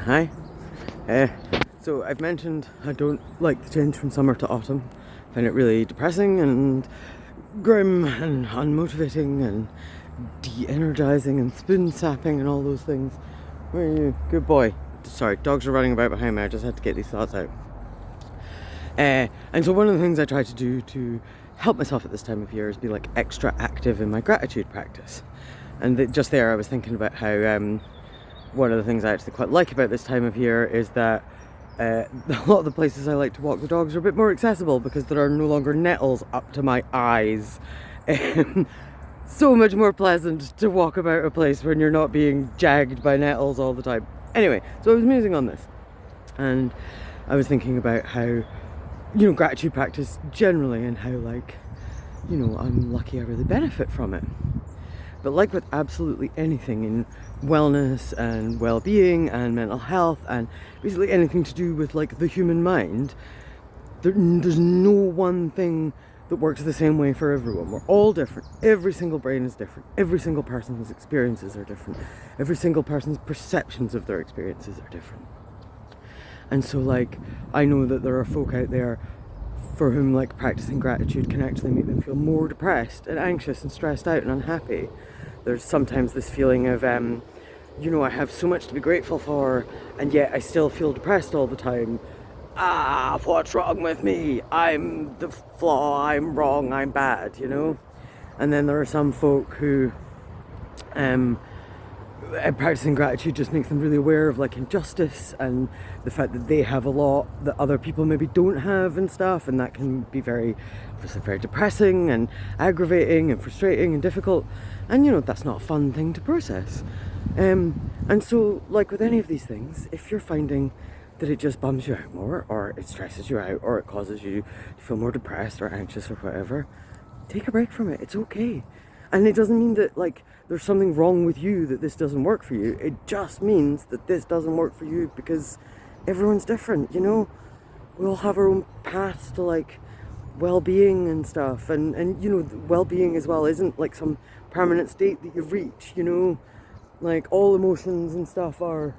Hi. Uh, so I've mentioned I don't like the change from summer to autumn. I find it really depressing and grim and unmotivating and de-energizing and spoon-sapping and all those things. Where are you? Good boy. Sorry, dogs are running about behind me. I just had to get these thoughts out. And so one of the things I try to do to help myself at this time of year is be like extra active in my gratitude practice. And just there I was thinking about how one of the things I actually quite like about this time of year is that a lot of the places I like to walk the dogs are a bit more accessible because there are no longer nettles up to my eyes. So much more pleasant to walk about a place when you're not being jagged by nettles all the time. Anyway, so I was musing on this and I was thinking about how, gratitude practice generally and how, like, I'm lucky I really benefit from it. But like with absolutely anything in wellness and well-being and mental health and basically anything to do with like the human mind, there's no one thing that works the same way for everyone. We're all different. Every single brain is different. Every single person's experiences are different. Every single person's perceptions of their experiences are different. And so like, I know that there are folk out there for whom like practicing gratitude can actually make them feel more depressed and anxious and stressed out and unhappy. There's sometimes this feeling of, I have so much to be grateful for and yet I still feel depressed all the time. What's wrong with me? I'm the flaw, I'm wrong, I'm bad, And then there are some folk who practicing gratitude just makes them really aware of like injustice and the fact that they have a lot that other people maybe don't have and stuff, and that can be obviously very depressing and aggravating and frustrating and difficult, and that's not a fun thing to process. And so like with any of these things, if you're finding that it just bums you out more or it stresses you out or it causes you to feel more depressed or anxious or whatever, take a break from it. It's okay. And it doesn't mean that like there's something wrong with you that this doesn't work for you. It just means that this doesn't work for you because everyone's different, We all have our own paths to like well-being and stuff, and well-being as well isn't like some permanent state that you reach, Like all emotions and stuff are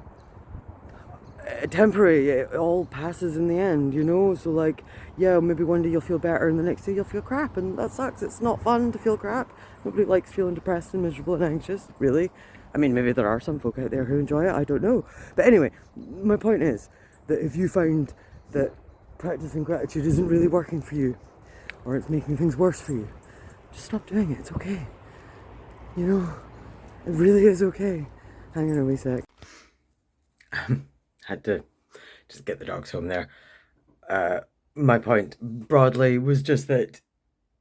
temporary. It all passes in the end, So like, yeah, maybe one day you'll feel better and the next day you'll feel crap, and that sucks. It's not fun to feel crap. Nobody likes feeling depressed and miserable and anxious, really. I mean, maybe there are some folk out there who enjoy it, I don't know. But anyway, my point is that if you find that practicing gratitude isn't really working for you, or it's making things worse for you, just stop doing it. It's okay. It really is okay. Hang on a wee sec. Had to just get the dogs home there. My point broadly was just that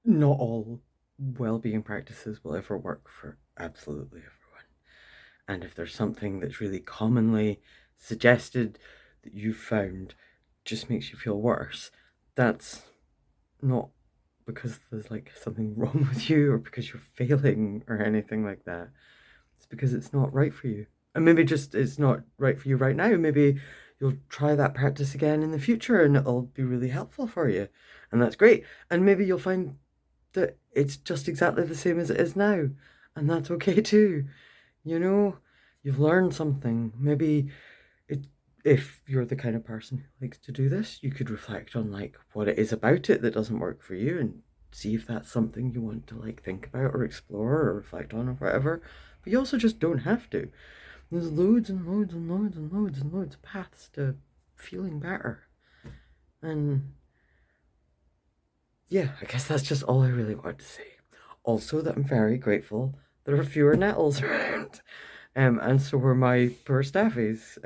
not all well-being practices will ever work for absolutely everyone. And if there's something that's really commonly suggested that you've found just makes you feel worse, that's not because there's like something wrong with you or because you're failing or anything like that. It's because it's not right for you. And maybe just it's not right for you right now. Maybe you'll try that practice again in the future and it'll be really helpful for you. And that's great. And maybe you'll find that it's just exactly the same as it is now. And that's okay too. You've learned something. Maybe if you're the kind of person who likes to do this, you could reflect on like what it is about it that doesn't work for you and see if that's something you want to like think about or explore or reflect on or whatever. But you also just don't have to. There's loads and loads and loads and loads and loads of paths to feeling better. And yeah, I guess that's just all I really want to say. Also that I'm very grateful there are fewer nettles around. And so were my poor staffies,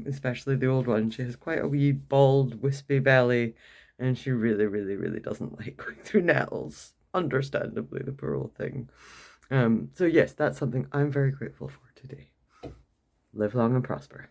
especially the old one. She has quite a wee bald, wispy belly, and she really, really, really doesn't like going through nettles. Understandably, the poor old thing. So yes, that's something I'm very grateful for today. Live long and prosper.